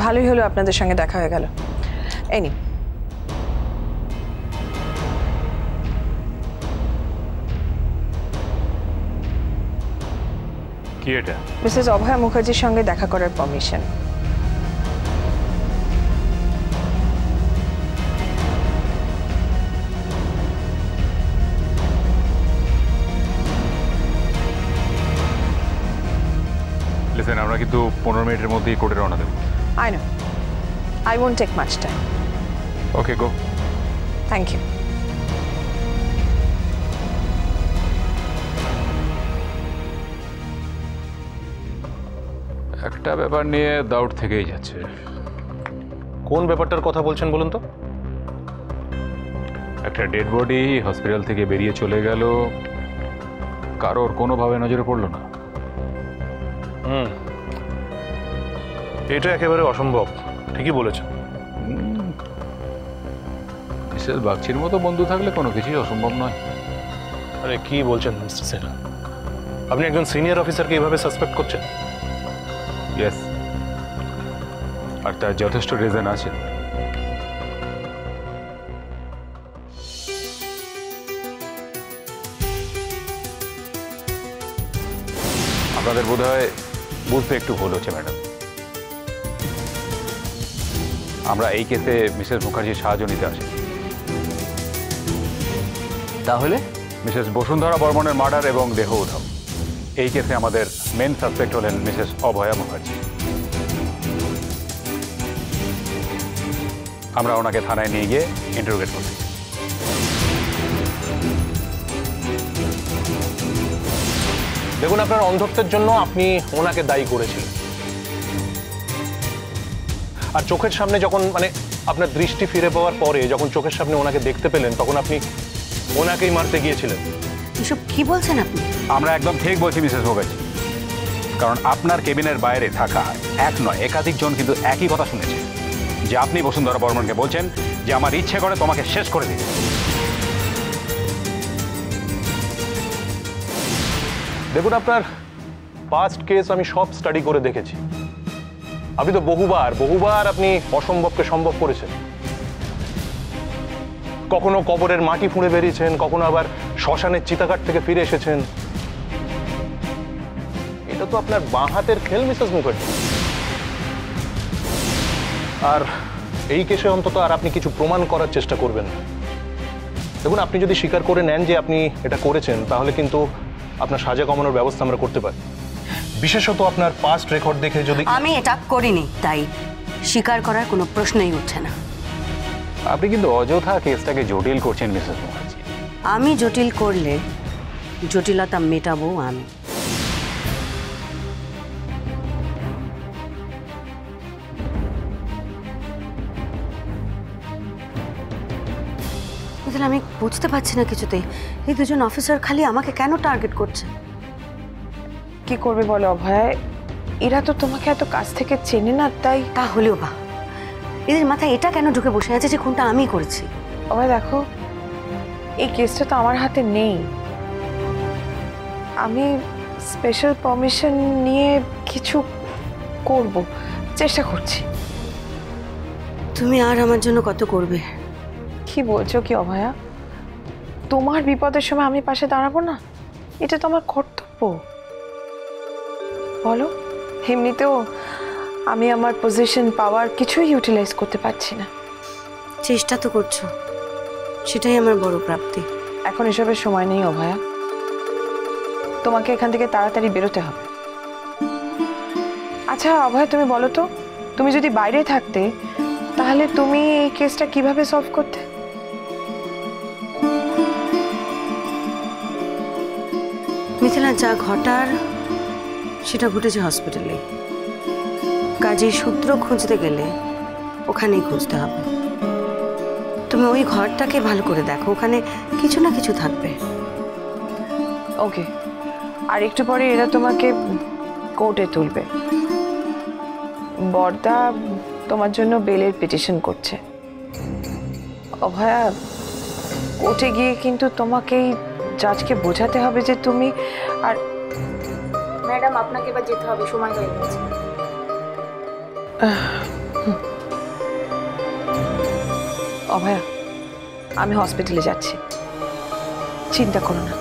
ভালোই হলো আপনাদের সঙ্গে দেখা হয়ে গেল। এনি কি এটা? মিসেস অভয়া মুখার্জির সঙ্গে দেখা করার পারমিশন। লিসেন, আমরা কিন্তু 15 মিনিটের মধ্যেই কোর্টে রওনা দেব। I know. I won't take much time. Okay, go. Thank you. একটা ব্যাপার নিয়ে ডাউট থেকেই যাচ্ছে। কোন ব্যাপারটার কথা বলছেন বলুন তো? একটা ডেড বডি হসপিটাল থেকে বেরিয়ে চলে গেল, কারোর কোনোভাবে নজরে পড়লো না। এটা একেবারে অসম্ভব, ঠিকই বলেছেন। মিসেস বাগচির মতো বন্ধু থাকলে কোনো কিছুই অসম্ভব নয়। আরে কি বলছেন মিস্টার সেনা? আপনি একজন সিনিয়র অফিসারকে এইভাবে সাসপেক্ট করছেন? ইয়েস, আর তার যথেষ্ট রিজন আছে। আপনাদের বোধহয় বুঝতে একটু ভুল হচ্ছে ম্যাডাম। আমরা এই কেসে মিসেস মুখার্জির সাহায্য নিতে আসি। তাহলে মিসেস বসুন্ধরা বর্মনের মার্ডার এবং দেহ উধাও, এই কেসে আমাদের মেন সাসপেক্ট হলেন মিসেস অভয়া মুখার্জি। আমরা ওনাকে থানায় নিয়ে গিয়ে ইন্টারোগেট করছি। দেখুন, আপনার অন্ধত্বের জন্য আপনি ওনাকে দায়ী করেছিলেন, আর চোখের সামনে যখন আপনার দৃষ্টি ফিরে পাওয়ার পরে যখন চোখের সামনে ওনাকে দেখতে পেলেন তখন আপনি ওনাকেই মারতে গিয়েছিলেন। এসব কি বলছেন আপনি? আমরা একদম ঠিক বলছি মিসেস মুখার্জি, কারণ আপনার কেবিনের বাইরে থাকা এক নয় একাধিক জন কিন্তু একই কথা শুনেছে, যে আপনি বসুন্ধরা বর্মনকে বলছেন যে আমার ইচ্ছে করে তোমাকে শেষ করে দিতে। দেখুন, আপনার পাস্ট কেস আমি সব স্টাডি করে দেখেছি। আপনি তো বহুবার আপনি অসম্ভবকে সম্ভব করেছেন। কখনো কবরের মাটি ফুঁড়ে বেরিয়েছেন, কখনো আবার শ্মশানের চিতাকাঠ থেকে ফিরে এসেছেন। এটা তো আপনার বাঁ হাতের খেল মিসেস মুখার্জি। আর এই কেসে অন্তত আর আপনি কিছু প্রমাণ করার চেষ্টা করবেন না। দেখুন, আপনি যদি স্বীকার করে নেন যে আপনি এটা করেছেন, তাহলে কিন্তু আপনার সাজা কমানোর ব্যবস্থা আমরা করতে পারি। বিশেষত আপনার পাস্ট রেকর্ড দেখে যদি আমি এটা করিনি, তাই স্বীকার করার কোনো প্রশ্নই উঠছে না। আপনি কিন্তু অযথা কেসটাকে জটিল করছেন মিসেস মুখার্জি। আমি জটিল করলে জটিলতা মেটাবো আমি। আমি বুঝতে পারছি না কিছুতেই, এই দুজন অফিসার খালি আমাকে কেন টার্গেট করছে? কি করবে বলো অভয়া, এরা তো তোমাকে এত কাছ থেকে চেনে না, তাই। তাহলেও বা এদের মাথায় এটা কেন ঢুকে বসে আছে যে খুনটা আমি করেছি? অভয়া দেখো, এই কেসটা তো আমার হাতে নেই। আমি স্পেশাল পারমিশন নিয়ে কিছু করব, চেষ্টা করছি। তুমি আর আমার জন্য কত করবে? কি বলছো কি অভয়া? তোমার বিপদের সময় আমি পাশে দাঁড়াবো না? এটা তো আমার কর্তব্য। বলো, এমনিতেও আমি আমার পজিশন পাওয়ার কিছুই ইউটিলাইজ করতে পারছি না। চেষ্টা তো করছো, সেটাই আমার বড় প্রাপ্তি। এখন এসবের সময় নেই অভয়া, তোমাকে এখান থেকে তাড়াতাড়ি বেরোতে হবে। আচ্ছা অভয়া, তুমি বলো তো, তুমি যদি বাইরে থাকতে তাহলে তুমি এই কেসটা কিভাবে সলভ করতে? মিথিলা, যা ঘটার সেটা ঘটেছে হসপিটালে। কাজেই সূত্র খুঁজতে গেলে ওখানেই খুঁজতে হবে। তুমি ওই ঘরটাকে ভালো করে দেখো, ওখানে কিছু না কিছু থাকবে। ওকে, আর একটু পরে এরা তোমাকে কোর্টে তুলবে। বর্দা তোমার জন্য বেলের পিটিশন করছে। অভয়া, কোর্টে গিয়ে কিন্তু তোমাকেই জাজকে বোঝাতে হবে যে তুমি আর ম্যাডাম আপনাকে এবার যেতে হবে, সময় হয়ে গেছে। অভয়া, আমি হসপিটালে যাচ্ছি, চিন্তা করো না,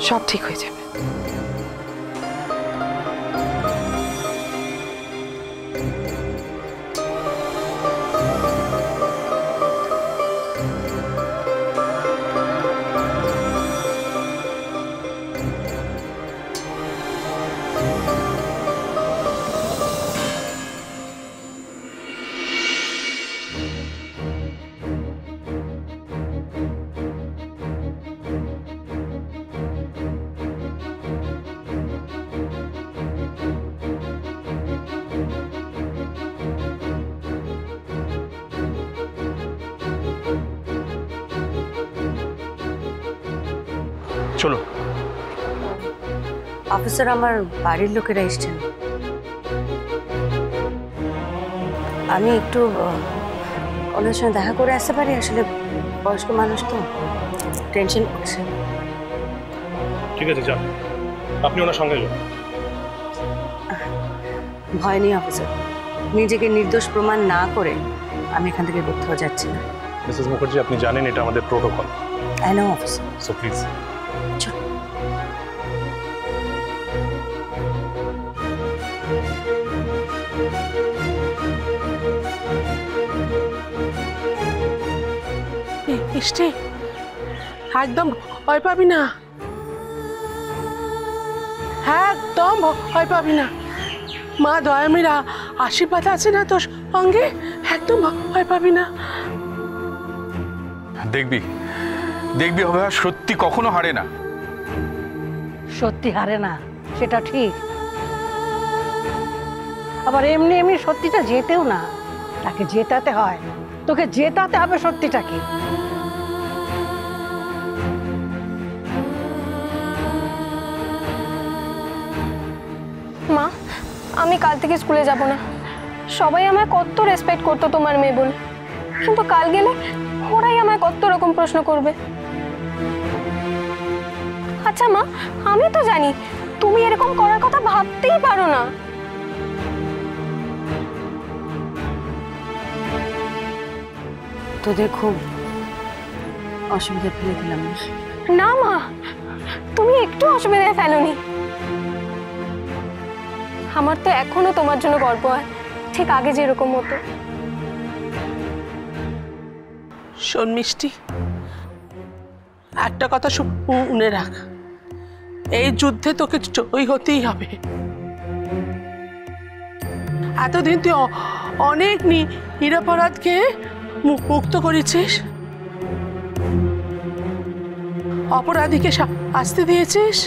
সব ঠিক হয়ে যাবে। চলো। অফিসার, আমার বাড়ির লোকেরা এসছেন, আমি একটু ওদের সঙ্গে দেখা করে আসতে পারি? আসলে বয়স্ক মানুষ তো, টেনশন করছে। ঠিক আছে, যান, আপনি ওনার সঙ্গে যান। ভয় নেই অফিসার, নিজেকে নির্দোষ প্রমাণ না করে আমি এখান থেকে কোথাও যাচ্ছি না। মিসেস মুখার্জি, আপনি জানেন এটা আমাদের protocol. I know officer. So please. মিষ্টি, একদম ভয় পাবি না, একদম ভয় পাবি না। মা দয়ামীর আশীর্বাদ আছে না তোর সঙ্গে, একদম ভয় পাবি না। দেখবি দেখবি হবে, সত্যি কখনো হারে না। সত্যি হারে না সেটা ঠিক, আবার এমনি এমনি সত্যিটা জেতেও না, তাকে জেতাতে হয়, তোকে জেতাতে হবে সত্যিটাকে। মা, আমি কাল থেকে স্কুলে যাব না। সবাই আমায় কত রেসপেক্ট করতো তোমার মেয়ে বলে, কিন্তু কাল গেলে ওরাই আমায় কত রকম প্রশ্ন করবে। আচ্ছা মা, আমি তো জানি তুমি এরকম করার কথা ভাবতেই পারো না। তোদের খুব অসুবিধা ফেলে দিলাম। না মা, তুমি একটু অসুবিধায় ফেলোনি। আমার তো এখনো তোমার জন্য গর্ব হয়, ঠিক আগে যেরকম হতো। শোন মিষ্টি, একটা কথা শুনে রাখ, এই যুদ্ধে তোকে জয়ী হতেই হবে। এতদিন তুই অনেক নিরপরাধকে মুক্ত করেছিস, অপরাধীকে শাস্তি দিয়েছিস।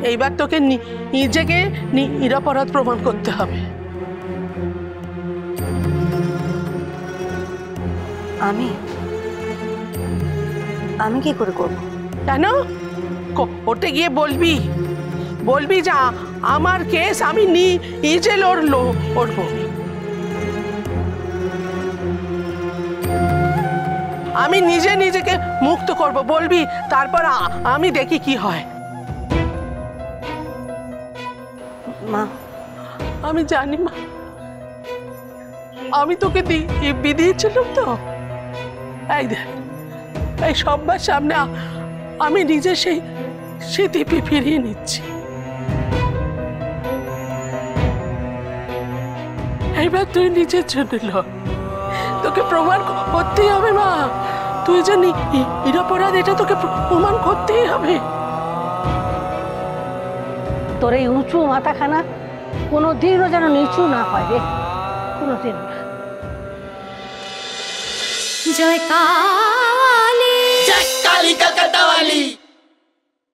এইবার তোকে নিজেকে নিরপরাধ প্রমাণ করতে হবে। আমি আমি কি করে করব? কেন? কোর্টে গিয়ে বলবি যে আমার কেস আমি নিজে লড়বো। আমি নিজেকে মুক্ত করব বলবি, তারপর আমি দেখি কি হয়। মা, আমি জানি মা, আমি তোকে দিয়েছিলাম তো। এই দেখ, এই সবার সামনে আমি নিজে সেই স্মৃতি ফিরিয়ে নিচ্ছি। এইবার তুই নিজের জন্য লড়, তোকে প্রমাণ করতেই হবে মা, তুই যে নিরপরাধ এটা তোকে প্রমাণ করতেই হবে। তোর এই উঁচু মাথাখানা কোনোদিনও যেন নিচু না হয় রে, কোনোদিন না। জয় কালী, জয় কালী কলকাতা वाली।